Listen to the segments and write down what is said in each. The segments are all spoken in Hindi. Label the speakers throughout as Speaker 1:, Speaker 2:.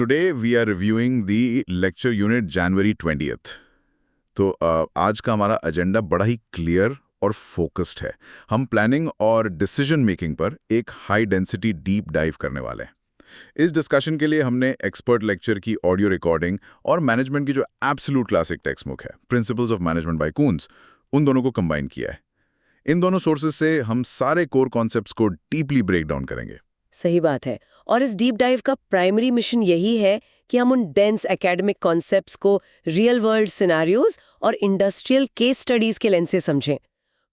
Speaker 1: Today we are reviewing the lecture unit January 20th. तो आज का हमारा एजेंडा बड़ा ही क्लियर और फोकस्ड है। हम प्लानिंग और डिसीजन मेकिंग पर एक हाई डेंसिटी डीप डाइव करने वाले हैं। इस डिस्कशन के लिए हमने एक्सपर्ट लेक्चर की ऑडियो रिकॉर्डिंग और मैनेजमेंट की जो एब्सोल्यूट क्लासिक टेक्स्ट बुक है principles of management by Coons, उन दोनों को कंबाइन किया है। इन दोनों सोर्सेज से हम सारे कोर कॉन्सेप्ट्स को डीपली ब्रेक डाउन करेंगे।
Speaker 2: सही बात है। और इस डीप डाइव का प्राइमरी मिशन यही है कि हम उन डेंस एकेडमिक कॉन्सेप्ट्स को रियल वर्ल्ड सिनेरियोज और इंडस्ट्रियल केस स्टडीज के लेंस से समझें।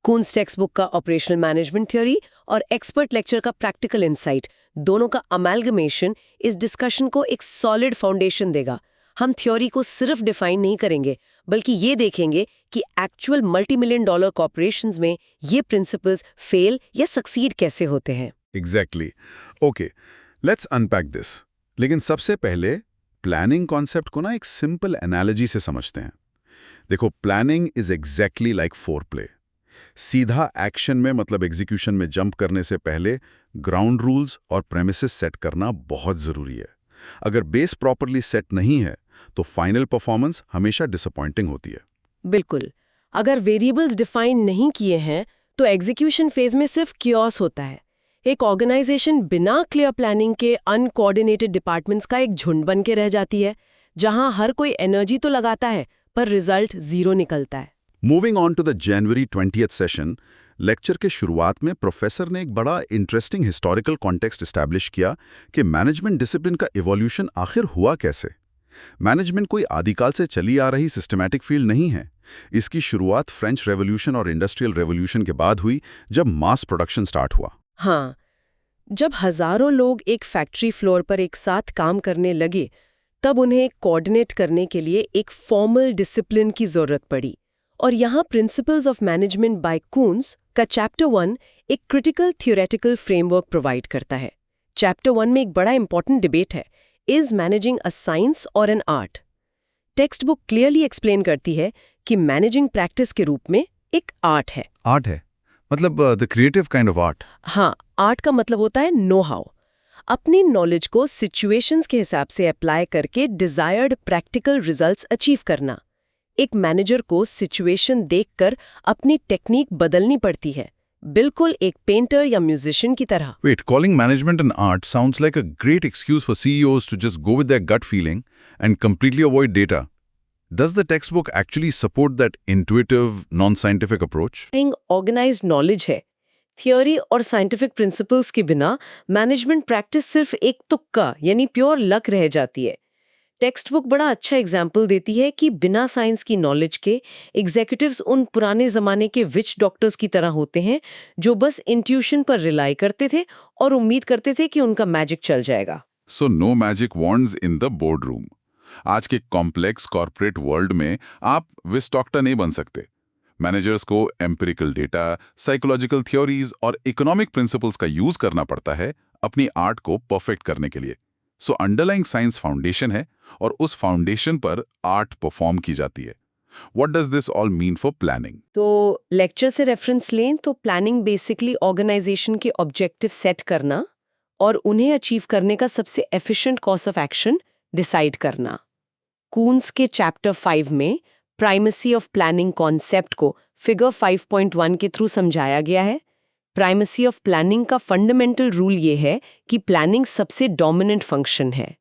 Speaker 2: कून्स टेक्स्ट बुक का ऑपरेशनल मैनेजमेंट थ्योरी और एक्सपर्ट लेक्चर का प्रैक्टिकल इंसाइट, दोनों का अमेलगमेशन इस डिस्कशन को एक सॉलिड फाउंडेशन देगा। हम थ्योरी को सिर्फ डिफाइन नहीं करेंगे, बल्कि ये देखेंगे कि एक्चुअल $multi-million कॉर्पोरेशंस में ये प्रिंसिपल्स फेल या सक्सीड कैसे होते हैं।
Speaker 1: Exactly. Okay, let's unpack this. लेकिन सबसे पहले प्लानिंग कॉन्सेप्ट को ना एक सिंपल एनालॉजी से समझते हैं। देखो, planning is exactly like foreplay. सीधा एक्शन में मतलब एग्जीक्यूशन में जंप करने से पहले ग्राउंड रूल्स और प्रेमिसेस सेट करना बहुत जरूरी है। अगर बेस प्रॉपरली सेट नहीं है तो फाइनल परफॉर्मेंस हमेशा डिसअपॉइंटिंग होती है।
Speaker 2: बिल्कुल। अगर वेरिएबल्स डिफाइन नहीं किए हैं तो एग्जीक्यूशन फेज में सिर्फ कियोस होता है। एक ऑर्गेनाइजेशन बिना क्लियर प्लानिंग के अनकोऑर्डिनेटेड डिपार्टमेंट्स का एक झुंड बन के रह जाती है, जहां हर कोई एनर्जी तो लगाता है पर रिजल्ट जीरो निकलता है।
Speaker 1: Moving on to the January 20th session, lecture के शुरुआत में प्रोफेसर ने एक बड़ा इंटरेस्टिंग हिस्टोरिकल कॉन्टेक्स्ट एस्टैब्लिश किया कि मैनेजमेंट डिसिप्लिन का इवोल्यूशन आखिर हुआ कैसे। मैनेजमेंट कोई आदिकाल से चली आ रही सिस्टमैटिक फील्ड नहीं है। इसकी शुरुआत फ्रेंच रेवोल्यूशन और इंडस्ट्रियल रेवोल्यूशन के बाद हुई, जब मास प्रोडक्शन स्टार्ट हुआ।
Speaker 2: हाँ, जब हजारों लोग एक फैक्ट्री फ्लोर पर एक साथ काम करने लगे, तब उन्हें कोऑर्डिनेट करने के लिए एक फॉर्मल डिसिप्लिन की जरूरत पड़ी। और यहाँ principles of management by Coons का चैप्टर 1 एक क्रिटिकल थियोरेटिकल फ्रेमवर्क प्रोवाइड करता है। चैप्टर 1 में एक बड़ा इंपॉर्टेंट डिबेट है, इज मैनेजिंग अ साइंस और an art. Text book clearly explain करती है कि मैनेजिंग प्रैक्टिस के रूप में एक आर्ट है।
Speaker 1: आर्ट है मतलब the creative kind of art.
Speaker 2: हाँ, आर्ट का मतलब होता है नो हाउ। अपनी नॉलेज को सिचुएशंस के हिसाब से अप्लाई करके डिजायर्ड प्रैक्टिकल रिजल्ट्स अचीव करना। एक मैनेजर को सिचुएशन देखकर अपनी टेक्निक बदलनी पड़ती है, बिल्कुल एक पेंटर या म्यूजिशियन की तरह।
Speaker 1: Wait, calling management an art sounds like a great excuse for CEOs to just go with their gut feeling and completely avoid data. Does the textbook actually support that intuitive, non-scientific approach?
Speaker 2: Organised knowledge है। थियोरी और साइंटिफिक प्रिंसिपल्स के बिना मैनेजमेंट प्रैक्टिस सिर्फ एक तुक्का यानी प्योर लक रह जाती है। टेक्स्ट बुक बड़ा अच्छा एग्जाम्पल देती है कि बिना साइंस की नॉलेज के एग्जीक्यूटिव्स उन पुराने जमाने के विच डॉक्टर्स की तरह होते हैं, जो बस इंट्यूशन पर रिलाई करते थे और उम्मीद करते थे कि उनका मैजिक चल जाएगा।
Speaker 1: So no magic wands in the boardroom. आज के कॉम्प्लेक्स कॉर्पोरेट वर्ल्ड में आप विश डॉक्टर नहीं बन सकते। मैनेजर्स को एम्पिरिकल डेटा, साइकोलॉजिकल थ्योरीज और इकोनॉमिक प्रिंसिपल्स का यूज करना पड़ता है अपनी आर्ट को परफेक्ट करने के लिए। सो अंडरलाइंग साइंस फाउंडेशन है और उस फाउंडेशन पर आर्ट परफॉर्म की जाती है। What does this all mean for planning?
Speaker 2: तो लेक्चर से रेफरेंस लें तो प्लानिंग बेसिकली ऑर्गेनाइजेशन के ऑब्जेक्टिव सेट करना और उन्हें अचीव करने का सबसे efficient course of action decide करना। कून्स के चैप्टर 5 में प्राइमेसी ऑफ प्लानिंग कॉन्सेप्ट को फिगर 5.1 के थ्रू समझाया गया है। प्राइमेसी ऑफ प्लानिंग का फंडामेंटल रूल ये है कि प्लानिंग सबसे डोमिनेंट फंक्शन है।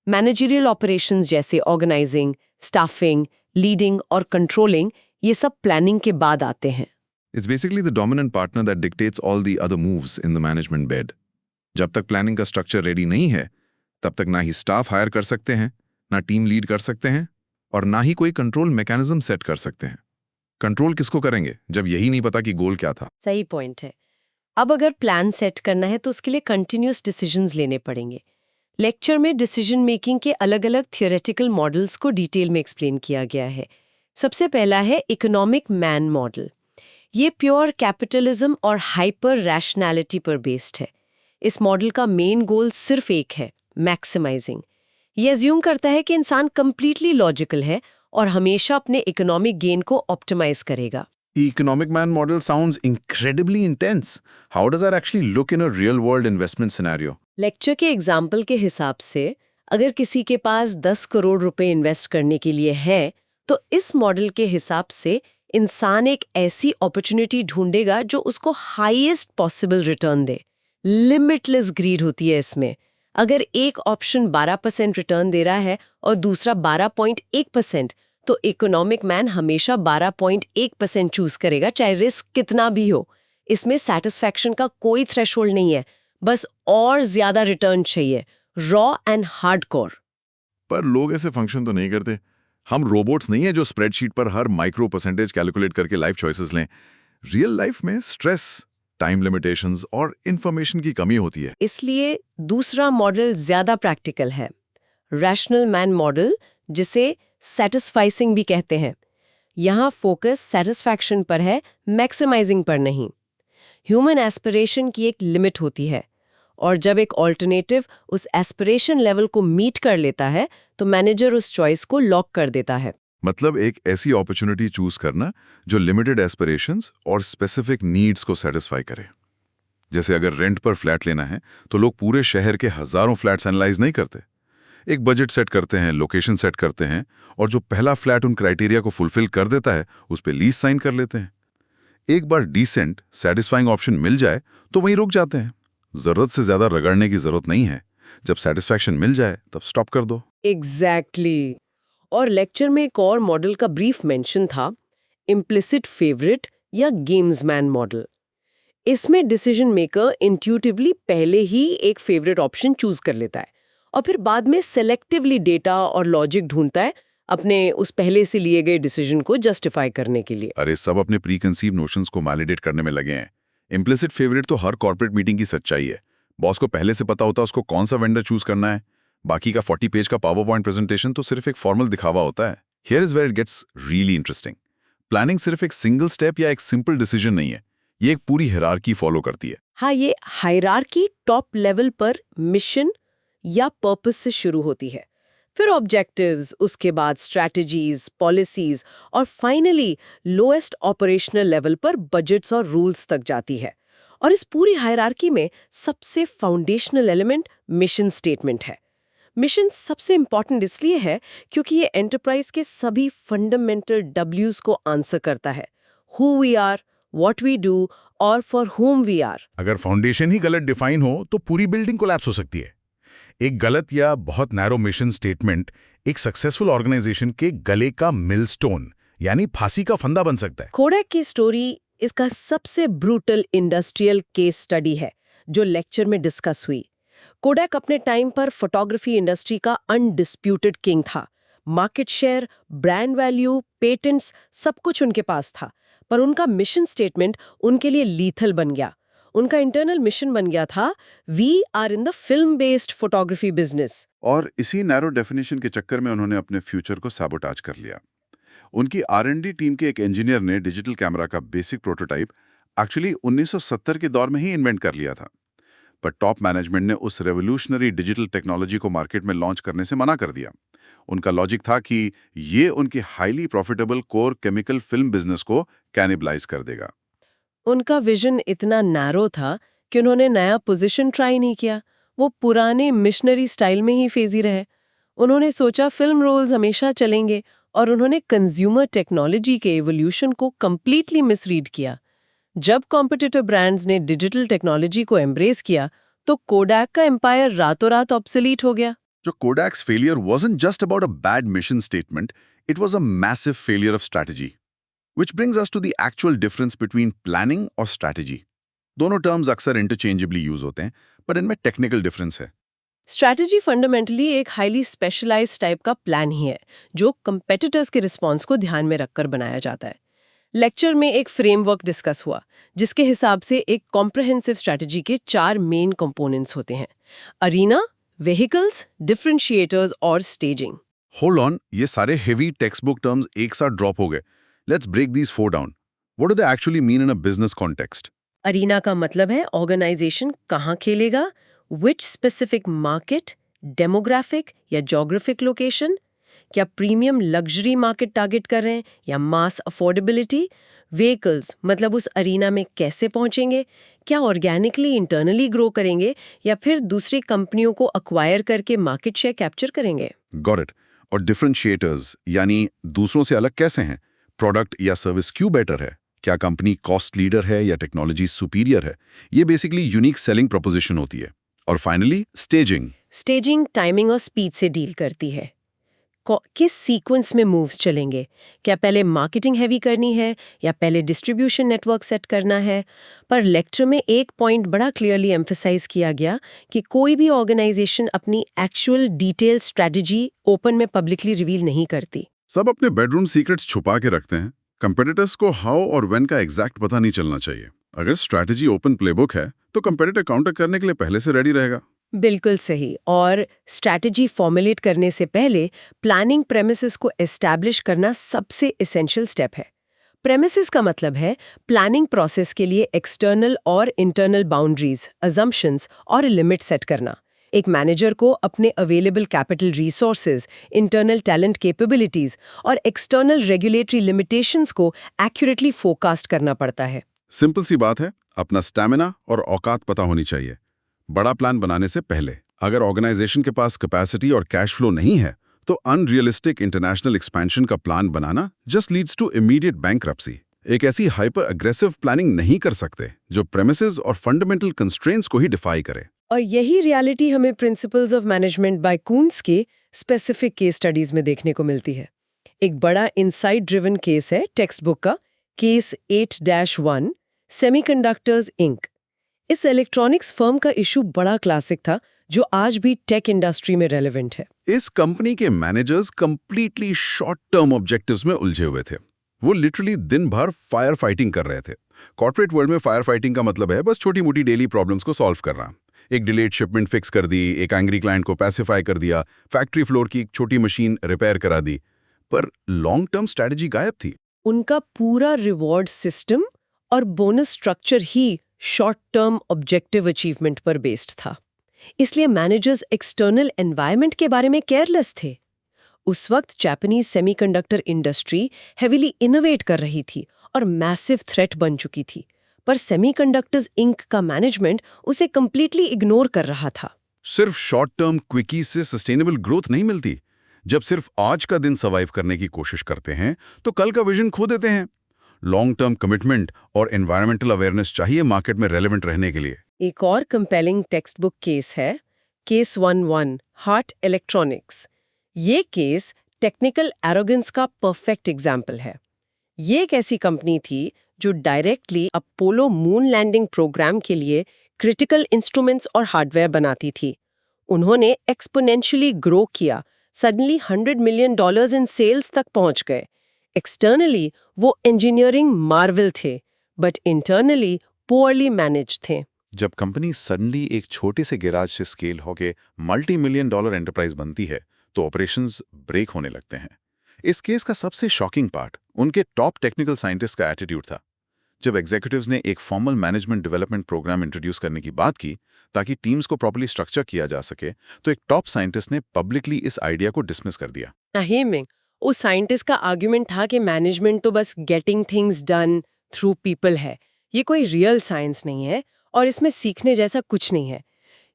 Speaker 2: मैनेजरियल ऑपरेशंस जैसे ऑर्गेनाइजिंग, स्टाफिंग, लीडिंग और कंट्रोलिंग, ये सब प्लानिंग के बाद आते हैं।
Speaker 3: It's basically the dominant partner that dictates all the other moves in the management bed. जब तक प्लानिंग का स्ट्रक्चर रेडी नहीं है, तब तक ना ही स्टाफ हायर कर सकते हैं, ना टीम लीड कर सकते हैं और ना ही कोई कंट्रोल मैकेनिज्म सेट कर सकते हैं। कंट्रोल किसको करेंगे जब यही नहीं पता कि गोल क्या था?
Speaker 2: सही पॉइंट है। अब अगर प्लान सेट करना है तो उसके लिए कंटिन्यूअस डिसीजंस लेने पड़ेंगे। लेक्चर में डिसीजन मेकिंग के अलग-अलग थियोरेटिकल मॉडल्स को डिटेल में एक्सप्लेन किया गया है। सबसे पहला है इकोनॉमिक मैन मॉडल। ये प्योर कैपिटलिज्म और हाइपर रैशनैलिटी पर बेस्ड है। इस मॉडल का मेन गोल सिर्फ एक है, मैक्सिमाइजिंग। ये अज्यूम करता है कि इंसान कंप्लीटली लॉजिकल है और हमेशा अपने इकोनॉमिक गेन को ऑप्टिमाइज करेगा।
Speaker 3: Economic man model sounds incredibly intense. How does that actually look in a real world investment scenario?
Speaker 2: Lecture के एग्जाम्पल के हिसाब से अगर किसी के पास 10 करोड़ रुपए इन्वेस्ट करने के लिए है, तो इस मॉडल के हिसाब से इंसान एक ऐसी अपॉर्चुनिटी ढूंढेगा जो उसको हाईएस्ट पॉसिबल रिटर्न दे। लिमिटलेस ग्रीड होती है इसमें। अगर एक ऑप्शन 12% रिटर्न दे रहा है और दूसरा 12.1%, तो इकोनॉमिक मैन हमेशा 12.1% चूज करेगा, चाहे रिस्क कितना भी हो। इसमें सैटिस्फैक्शन का कोई थ्रेशोल्ड नहीं है, बस और ज्यादा रिटर्न चाहिए, रॉ एंड हार्डकोर।
Speaker 1: पर लोग ऐसे फंक्शन तो नहीं करते। हम रोबोट्स नहीं है जो स्प्रेडशीट पर हर माइक्रो परसेंटेज कैलकुलेट करके लाइफ चॉइसेस लें। रियल लाइफ में स्ट्रेस, टाइम लिमिटेशंस और इंफॉर्मेशन की कमी होती है।
Speaker 2: इसलिए दूसरा मॉडल ज्यादा प्रैक्टिकल है, रैशनल मैन मॉडल, जिसे सैटिस्फाइसिंग भी कहते हैं। यहाँ फोकस सैटिस्फैक्शन पर है, मैक्सिमाइजिंग पर नहीं। ह्यूमन एस्पिरेशन की एक लिमिट होती है, और जब एक ऑल्टरनेटिव उस एस्पिरेशन लेवल को मीट कर लेता है, तो मैनेजर उस चॉइस को लॉक कर देता है।
Speaker 1: मतलब एक ऐसी अपॉर्चुनिटी चूज करना जो लिमिटेड एस्पिरेशंस और स्पेसिफिक नीड्स को सेटिस्फाई करे। जैसे अगर रेंट पर फ्लैट लेना है तो लोग पूरे शहर के हजारों फ्लैट्स एनालाइज नहीं करते। एक बजट सेट करते हैं, लोकेशन सेट करते हैं, और जो पहला फ्लैट उन क्राइटेरिया को फुलफिल कर देता है उस पर लीज साइन कर लेते हैं। एक बार डिसेंट सेटिस्फाइंग ऑप्शन मिल जाए तो वहीं रुक जाते हैं। जरूरत से ज्यादा रगड़ने की जरूरत नहीं है। जब सेटिस्फैक्शन मिल जाए तब स्टॉप कर दो।
Speaker 2: एग्जैक्टली। और लेक्चर में एक और मॉडल का ब्रीफ मेंशन था, इम्प्लिसिट फेवरेट या गेम्समैन मॉडल। इसमें डिसीजन मेकर इंट्यूटिवली पहले ही एक फेवरेट ऑप्शन चूज कर लेता है और फिर बाद में सेलेक्टिवली डेटा और लॉजिक ढूंढता है अपने उस पहले से लिए गए डिसीजन को जस्टिफाई करने के लिए।
Speaker 1: अरे सब अपने प्री कंसीव नोशंस को वैलिडेट करने में लगे हैं। इम्प्लिसिट फेवरेट तो हर कॉर्पोरेट मीटिंग की सच्चाई है। बॉस को पहले से पता होता है उसको कौन सा वेंडर चूज करना है। बाकी का 40 पेज का पावर पॉइंट प्रेजेंटेशन तो सिर्फ एक फॉर्मल दिखावा होता है। Here is where it gets really interesting. Planning सिर्फ एक सिंगल स्टेप या एक सिंपल डिसीजन नहीं है, ये एक पूरी हायरार्की फॉलो करती है।
Speaker 2: हाँ, ये हायरार्की टॉप लेवल पर मिशन या पर्पस से शुरू होती है, फिर ऑब्जेक्टिव्स, उसके बाद स्ट्रैटेजीज, पॉलिसीज और फाइनली लोएस्ट ऑपरेशनल लेवल पर बजट्स और रूल्स तक जाती है। और इस पूरी हायरार्की में सबसे फाउंडेशनल एलिमेंट मिशन स्टेटमेंट है। मिशन सबसे इंपॉर्टेंट इसलिए है क्योंकि ये एंटरप्राइज के सभी फंडामेंटल डब्ल्यूज को आंसर करता है, who we are, what we do और फॉर whom वी आर।
Speaker 4: अगर फाउंडेशन ही गलत डिफाइन हो तो पूरी बिल्डिंग कोलैप्स हो सकती है। एक गलत या बहुत नैरो मिशन स्टेटमेंट एक सक्सेसफुल ऑर्गेनाइजेशन के गले का मिलस्टोन यानी फांसी का फंदा बन सकता है।
Speaker 2: कोडैक की स्टोरी इसका सबसे ब्रूटल इंडस्ट्रियल केस स्टडी है जो लेक्चर में डिस्कस हुई। कोडैक अपने टाइम पर फोटोग्राफी इंडस्ट्री का अनडिस्प्यूटेड किंग था। Market share, brand value, patents, सब कुछ उनके पास था। पर उनका मिशन स्टेटमेंट उनके लिए लीथल बन गया। उनका इंटरनल मिशन बन गया था, we are in the film based photography business.
Speaker 1: और इसी नैरो डेफिनेशन के चक्कर में उन्होंने अपने फ्यूचर को सैबोटाज कर लिया। उनकी R&D टीम के एक इंजीनियर ने डिजिटल कैमरा का बेसिक प्रोटोटाइप एक्चुअली 1970 के दौर में ही इन्वेंट कर लिया था। पर टॉप मैनेजमेंट ने उस रेवोल्यूशनरी डिजिटल टेक्नोलॉजी को मार्केट में लॉन्च करने से मना कर दिया। उनका लॉजिक था कि ये उनकी highly profitable core chemical film business को कैनिबलाइज कर देगा।
Speaker 2: उनका विजन इतना नैरो था कि उन्होंने नया पोजीशन ट्राई नहीं किया। वो पुराने मिशनरी स्टाइल में ही फेजी रहे। उन्होंने सोचा फिल्म रोल्स हमेशा चलेंगे और उन्होंने कंज्यूमर टेक्नोलॉजी के एवोल्यूशन को कंप्लीटली मिसरीड किया। जब कॉम्पिटिटिव ब्रांड्स ने डिजिटल टेक्नोलॉजी को एम्ब्रेस किया तो कोडैक का एम्पायर रातों रात ऑब्सोलीट हो गया।
Speaker 1: So Kodak's failure wasn't just about a bad mission statement, it was a massive failure of strategy. Which brings us to the actual difference between planning और strategy. दोनों terms अक्सर interchangeably use होते हैं, पर इनमें technical difference है।
Speaker 2: स्ट्रैटेजी फंडामेंटली एक हाईली स्पेशलाइज्ड टाइप का प्लान ही है जो कंपेटिटर्स के रिस्पॉन्स को ध्यान में रखकर बनाया जाता है। लेक्चर में एक फ्रेमवर्क डिस्कस हुआ जिसके हिसाब से एक कॉम्प्रहेंसिव स्ट्रैटेजी के 4 मेन कंपोनेंट्स होते हैं: अरीना, व्हीकल्स, डिफरेंशिएटर्स और स्टेजिंग।
Speaker 1: Hold on, ये सारे heavy textbook terms एक साथ ड्रॉप हो गए। Let's break these 4 down. What do they actually mean in a business context?
Speaker 2: Arena का मतलब है ऑर्गेनाइजेशन कहाँ खेलेगा, विच स्पेसिफिक मार्केट, डेमोग्राफिक या जोग्राफिक लोकेशन, क्या प्रीमियम लग्जरी मार्केट टारगेट कर रहे हैं या मास अफोर्डेबिलिटी, व्हीकल्स मतलब उस अरीना में कैसे पहुंचेंगे, क्या ऑर्गेनिकली इंटरनली ग्रो करेंगे या फिर दूसरी कंपनियों को अक्वायर करके मार्केट शेयर कैप्चर करेंगे।
Speaker 3: Got it. और डिफरेंशिएटर्स यानी दूसरों से अलग कैसे हैं? प्रोडक्ट या सर्विस क्यों बेटर है? क्या कंपनी कॉस्ट लीडर है या टेक्नोलॉजी सुपीरियर है? ये बेसिकली यूनिक सेलिंग प्रोपोजिशन होती है। और फाइनली
Speaker 2: स्टेजिंग टाइमिंग और स्पीड से डील करती है। किस सीक्वेंस में मूव्स चलेंगे, क्या पहले मार्केटिंग हैवी करनी है या पहले डिस्ट्रीब्यूशन नेटवर्क सेट करना है। पर लेक्चर में एक पॉइंट बड़ा क्लियरली एम्फसाइज किया गया कि कोई भी ऑर्गेनाइजेशन अपनी एक्चुअल डिटेल स्ट्रेटजी ओपन में पब्लिकली रिवील नहीं करती।
Speaker 1: सब अपने बेडरूम सीक्रेट्स छुपा के रखते हैं। कंपेटिटर्स को हाउ और व्हेन का एग्जैक्ट पता नहीं चलना चाहिए। अगर स्ट्रैटेजी ओपन प्लेबुक है तो कंपेटिटर काउंटर करने के लिए पहले से रेडी रहेगा।
Speaker 2: बिल्कुल सही। और स्ट्रैटेजी फॉर्मुलेट करने से पहले प्लानिंग प्रेमिसेस को एस्टैब्लिश करना सबसे एसेंशियल स्टेप है। प्रेमिसेस का मतलब है प्लानिंग प्रोसेस के लिए एक्सटर्नल और इंटरनल बाउंड्रीज, अजम्पशंस और लिमिट सेट करना। एक मैनेजर को अपने available capital resources, internal talent capabilities और एक्सटर्नल रेगुलेटरी लिमिटेशंस को एक्यूरेटली फोरकास्ट करना पड़ता है।
Speaker 1: सिंपल सी बात है, अपना स्टैमिना और औकात पता होनी चाहिए बड़ा प्लान बनाने से पहले। अगर ऑर्गेनाइजेशन के पास कैपेसिटी और कैश फ्लो नहीं है तो अनरियलिस्टिक इंटरनेशनल एक्सपेंशन का प्लान बनाना just leads to immediate bankruptcy. एक ऐसी हाइपर अग्रेसिव प्लानिंग नहीं कर सकते जो प्रेमिसेस और फंडामेंटल कंस्ट्रेंट्स को ही डिफाई करे।
Speaker 2: और यही रियलिटी हमें principles of management by Coons के स्पेसिफिक केस स्टडीज में देखने को मिलती है। एक बड़ा इनसाइट ड्रिवन केस है टेक्स्ट बुक का, केस 8-1 सेमीकंडक्टर्स इंक। इस इलेक्ट्रॉनिक्स फर्म का इशू बड़ा क्लासिक था जो आज भी टेक इंडस्ट्री में रेलेवेंट है।
Speaker 1: इस कंपनी के managers completely short term objectives में उलझे हुए थे। वो लिटरली दिन भर फायर फाइटिंग कर रहे थे। कॉर्पोरेट वर्ल्ड में फायर फाइटिंग का मतलब है बस छोटी मोटी डेली प्रॉब्लम्स को सॉल्व करना। एक डिलेड शिपमेंट फिक्स कर दी, एक एंग्री क्लाइंट को पैसिफाई कर दिया, फैक्ट्री फ्लोर की एक छोटी मशीन रिपेयर करा दी, पर लॉन्ग टर्म स्ट्रैटेजी गायब थी।
Speaker 2: उनका पूरा रिवॉर्ड सिस्टम और बोनस स्ट्रक्चर ही शॉर्ट टर्म ऑब्जेक्टिव अचीवमेंट पर बेस्ड था। इसलिए मैनेजर्स एक्सटर्नल एनवायरनमेंट के बारे में केयरलेस थे। उस वक्त Japanese semiconductor industry heavily innovate कर रही थी और मैसिव थ्रेट बन चुकी थी, पर सेमीकंडक्टर्स इंक का मैनेजमेंट उसे कंप्लीटली इग्नोर कर रहा था।
Speaker 1: सिर्फ शॉर्ट टर्म क्विकी से सस्टेनेबल ग्रोथ नहीं मिलती। जब सिर्फ आज का दिन सर्वाइव करने की कोशिश करते हैं तो कल का विजन खो देते हैं। लॉन्ग टर्म कमिटमेंट और एनवायरमेंटल अवेयरनेस चाहिए मार्केट में रेलेवेंट रहने के लिए।
Speaker 2: एक और कंपेलिंग टेक्स्ट बुक केस है केस 11 हार्ट इलेक्ट्रॉनिक्स। ये केस टेक्निकल एरोगेंस का परफेक्ट एग्जाम्पल है। ये एक ऐसी कंपनी थी जो directly Apollo moon landing programme के लिए क्रिटिकल इंस्ट्रूमेंट्स और हार्डवेयर बनाती थी। उन्होंने एक्सपोनेंशियली ग्रो किया, सडनली $100 मिलियन इन सेल्स तक पहुंच गए। एक्सटर्नली वो इंजीनियरिंग मार्वल थे, बट इंटरनली पुअरली मैनेज थे।
Speaker 3: जब कंपनी सडनली एक छोटे से गैराज से स्केल होके $multi-million एंटरप्राइज बनती है तो ऑपरेशंस ब्रेक होने लगते हैं। इस केस का सबसे शॉकिंग पार्ट उनके टॉप टेक्निकल साइंटिस्ट का एटीट्यूड था। जब एग्जीक्यूटिव्स ने एक formal management development programme introduce करने की बात की ताकि टीम्स को प्रॉपर्ली स्ट्रक्चर किया जा सके, तो एक टॉप साइंटिस्ट ने पब्लिकली इस आइडिया को डिसमिस कर दिया।
Speaker 2: नहीं मिंग, उस साइंटिस्ट का आर्ग्यूमेंट था कि मैनेजमेंट तो बस getting things done through people है, ये कोई रियल साइंस नहीं है और इसमें सीखने जैसा कुछ नहीं है।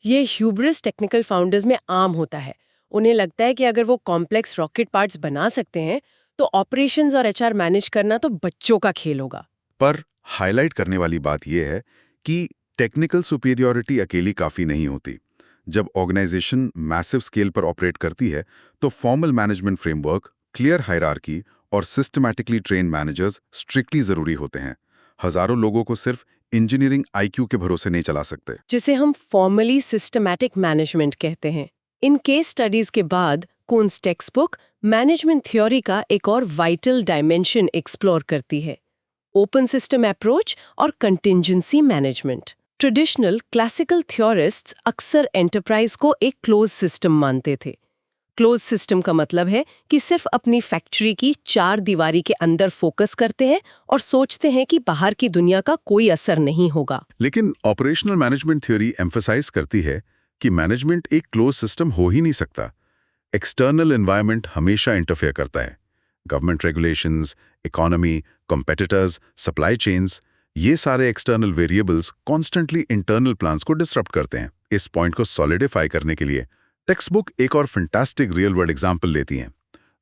Speaker 2: ये ह्यूब्रिस टेक्निकल फाउंडर्स में आम होता है। उन्हें लगता है कि अगर वो कॉम्प्लेक्स रॉकेट पार्ट्स बना सकते हैं तो ऑपरेशंस और एचआर मैनेज करना तो बच्चों का खेल होगा।
Speaker 1: पर हाईलाइट करने वाली बात यह है कि टेक्निकल सुपीरियरिटी अकेली काफ़ी नहीं होती। जब ऑर्गेनाइजेशन मैसिव स्केल पर ऑपरेट करती है तो formal management framework, clear hierarchy और सिस्टमैटिकली ट्रेन मैनेजर्स स्ट्रिक्टली ज़रूरी होते हैं। हजारों लोगों को सिर्फ इंजीनियरिंग आईक्यू के भरोसे नहीं चला सकते,
Speaker 2: जिसे हम फॉर्मली सिस्टमैटिक मैनेजमेंट कहते हैं। इन केस स्टडीज के बाद Coons text book management theory का एक और वाइटल डायमेंशन एक्सप्लोर करती है, ओपन सिस्टम अप्रोच और कंटिंजेंसी मैनेजमेंट। ट्रेडिशनल क्लासिकल थ्योरिस्ट्स अक्सर एंटरप्राइज को एक क्लोज सिस्टम मानते थे। क्लोज सिस्टम का मतलब है कि सिर्फ अपनी फैक्ट्री की 4 दीवारी के अंदर फोकस करते हैं और सोचते हैं कि बाहर की दुनिया का कोई असर नहीं होगा।
Speaker 1: लेकिन ऑपरेशनल मैनेजमेंट थ्योरी एम्फसाइज करती है कि मैनेजमेंट एक क्लोज सिस्टम हो ही नहीं सकता। एक्सटर्नल एनवायरनमेंट हमेशा इंटरफेयर करता है।
Speaker 4: Government regulations, economy, competitors, supply chains, ये सारे external variables constantly internal plans को डिसरप्ट करते हैं। इस पॉइंट को सॉलिडिफाई करने के लिए टेक्स्ट बुक एक और फैंटास्टिक रियल वर्ल्ड एग्जांपल लेती हैं,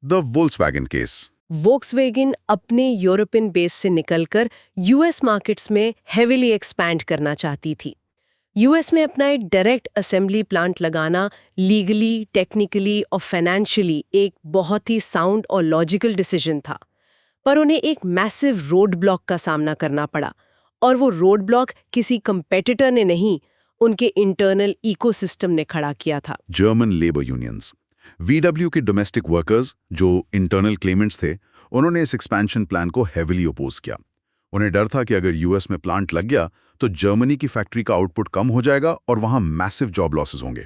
Speaker 4: द वोल्क्सवैगन केस।
Speaker 2: वोक्सवैगन अपने यूरोपियन बेस से निकलकर यूएस मार्केट्स में हेविली एक्सपैंड करना चाहती थी। यूएस में अपना एक डायरेक्ट असेंबली प्लांट लगाना लीगली, टेक्निकली और फाइनेंशियली एक बहुत ही साउंड और लॉजिकल डिसीजन था, पर उन्हें एक मैसिव रोड ब्लॉक का सामना करना पड़ा, और वो रोड ब्लॉक किसी कंपेटिटर ने नहीं, उनके इंटरनल इकोसिस्टम ने खड़ा किया था।
Speaker 4: जर्मन लेबर यूनियंस, वीडब्ल्यू के डोमेस्टिक वर्कर्स जो इंटरनल क्लेमेंट्स थे, उन्होंने इस एक्सपेंशन प्लान को हेविली अपोज किया। उन्हें डर था कि अगर यूएस में प्लांट लग गया तो जर्मनी की फैक्ट्री का आउटपुट कम हो जाएगा और वहां मैसिव जॉब लॉसेस होंगे।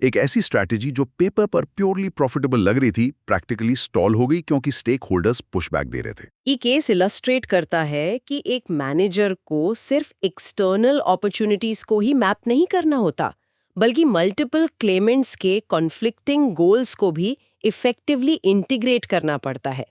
Speaker 4: एक ऐसी स्ट्रैटेजी जो पेपर पर प्योरली प्रॉफिटेबल लग रही थी, प्रैक्टिकली स्टॉल हो गई क्योंकि स्टेक होल्डर्स पुशबैक दे रहे थे।
Speaker 2: ये केस इलस्ट्रेट करता है कि एक मैनेजर को सिर्फ एक्सटर्नल अपॉर्चुनिटीज को ही मैप नहीं करना होता, बल्कि मल्टीपल क्लेमेंट्स के कॉन्फ्लिक्टिंग गोल्स को भी इफेक्टिवली इंटीग्रेट करना पड़ता है।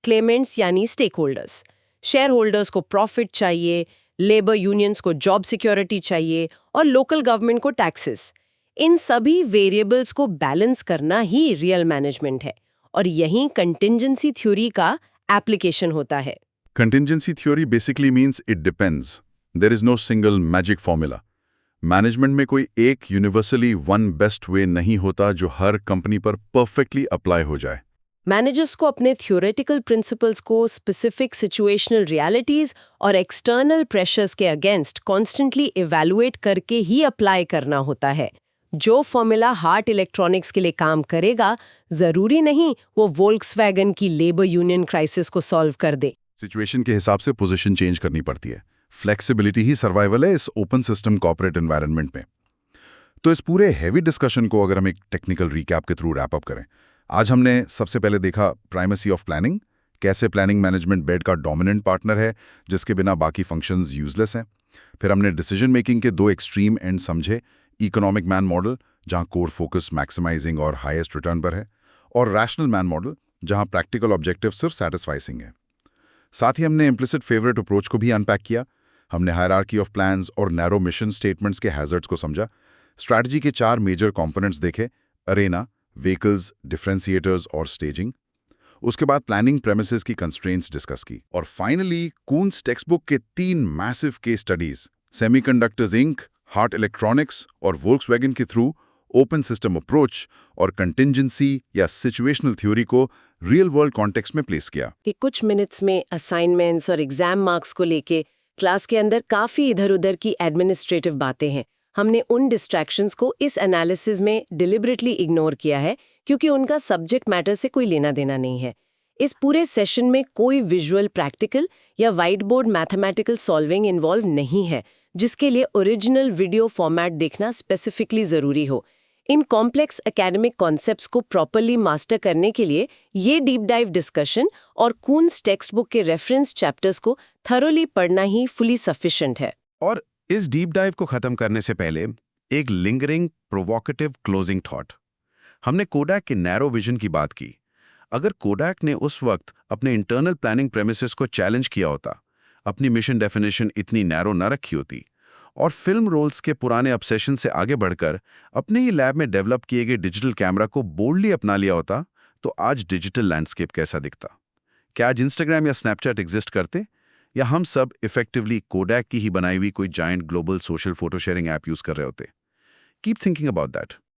Speaker 2: क्लेमेंट्स यानी स्टेक होल्डर्स, शेयर होल्डर्स को प्रॉफिट चाहिए, लेबर यूनियंस को जॉब सिक्योरिटी चाहिए और लोकल गवर्नमेंट को टैक्सेस। इन सभी वेरिएबल्स को बैलेंस करना ही रियल मैनेजमेंट है, और यहीं कंटिंजेंसी थ्योरी का एप्लीकेशन होता है।
Speaker 1: Contingency theory basically means it depends, there is no single magic formula. Management में कोई एक यूनिवर्सली वन बेस्ट वे नहीं होता जो हर कंपनी पर परफेक्टली अप्लाई हो जाए।
Speaker 2: मैनेजर्स को अपने थ्योरेटिकल प्रिंसिपल्स को स्पेसिफिक सिचुएशनल रियलिटीज और एक्सटर्नल प्रेशर्स के अगेंस्ट कॉन्स्टेंटली इवैल्यूएट करके ही अप्लाई करना होता है। जो फॉर्मूला हार्ट इलेक्ट्रॉनिक्स के लिए काम करेगा, जरूरी नहीं वो वोल्क्सवैगन की लेबर यूनियन क्राइसिस को सॉल्व कर दे।
Speaker 1: सिचुएशन के हिसाब से पोजीशन चेंज करनी पड़ती है। फ्लेक्सिबिलिटी ही सर्वाइवल है इस ओपन सिस्टम कॉर्पोरेट एनवायरनमेंट में। तो इस पूरे हेवी डिस्कशन को अगर हम एक टेक्निकल रिकैप के थ्रू रैप अप करें, आज हमने सबसे पहले देखा प्राइमेसी ऑफ प्लानिंग, कैसे प्लानिंग मैनेजमेंट बेड का डोमिनेंट पार्टनर है जिसके बिना बाकी फंक्शंस यूजलेस हैं। फिर हमने डिसीजन मेकिंग के दो एक्सट्रीम एंड समझे, इकोनॉमिक मैन मॉडल जहां कोर फोकस मैक्सिमाइजिंग और हाईएस्ट रिटर्न पर है, और रैशनल मैन मॉडल जहां प्रैक्टिकल ऑब्जेक्टिव सिर्फ सैटिस्फाइसिंग है। साथ ही हमने इम्प्लिसिट फेवरेट अप्रोच को भी अनपैक किया। हमने हायरार्की ऑफ प्लान्स और नैरो मिशन स्टेटमेंट्स के हैजर्ड्स को समझा। स्ट्रैटेजी के 4 मेजर कंपोनेंट्स देखे, अरेना, व्हीकल्स, डिफरेंशिएटर्स और स्टेजिंग। उसके बाद प्लानिंग प्रेमिसेस की कंस्ट्रेंट्स डिस्कस की, और फाइनली कून्स टेक्स्ट बुक के 3 massive case studies, semiconductors Inc, Hart electronics और वोल्क्सवैगन के थ्रू ओपन सिस्टम अप्रोच और कंटिंजेंसी या सिचुएशनल थ्योरी को रियल वर्ल्ड कॉन्टेक्स्ट में प्लेस किया।
Speaker 2: कि कुछ मिनट्स में असाइनमेंट्स और एग्जाम मार्क्स को लेके क्लास के अंदर काफी इधर-उधर की एडमिनिस्ट्रेटिव बातें हैं। हमने उन डिस्ट्रैक्शंस को इस एनालिसिस में डिलिबरेटली इग्नोर किया है क्योंकि उनका सब्जेक्ट मैटर से कोई लेना देना नहीं है। इस पूरे सेशन में कोई विजुअल प्रैक्टिकल या white board mathematical solving involve नहीं है, जिसके लिए ओरिजिनल वीडियो फॉर्मेट देखना स्पेसिफिकली जरूरी हो। इन कॉम्प्लेक्स एकेडमिक कॉन्सेप्ट्स को प्रॉपरली मास्टर करने के लिए ये डीप डाइव डिस्कशन और कून्स टेक्स्ट बुक के रेफरेंस चैप्टर्स को थरोली पढ़ना ही फुली सफिशिएंट है।
Speaker 3: और इस डीप डाइव को खत्म करने से पहले एक लिंगरिंग प्रोवोकेटिव क्लोजिंग थॉट। हमने कोडैक के नैरो विजन की बात की। अगर कोडैक ने उस वक्त अपने इंटरनल प्लानिंग प्रेमिसेस को चैलेंज किया होता, अपनी मिशन डेफिनेशन इतनी नैरो न रखी होती और फिल्म रोल्स के पुराने ऑब्सेशन से आगे बढ़कर अपने ही लैब में डेवलप किए गए डिजिटल कैमरा को बोल्डली अपना लिया होता, तो आज डिजिटल लैंडस्केप कैसा दिखता? क्या आज इंस्टाग्राम या स्नैपचैट एग्जिस्ट करते, या हम सब इफेक्टिवली कोडैक की ही बनाई हुई कोई giant global social photo sharing app use कर रहे होते? Keep thinking about that.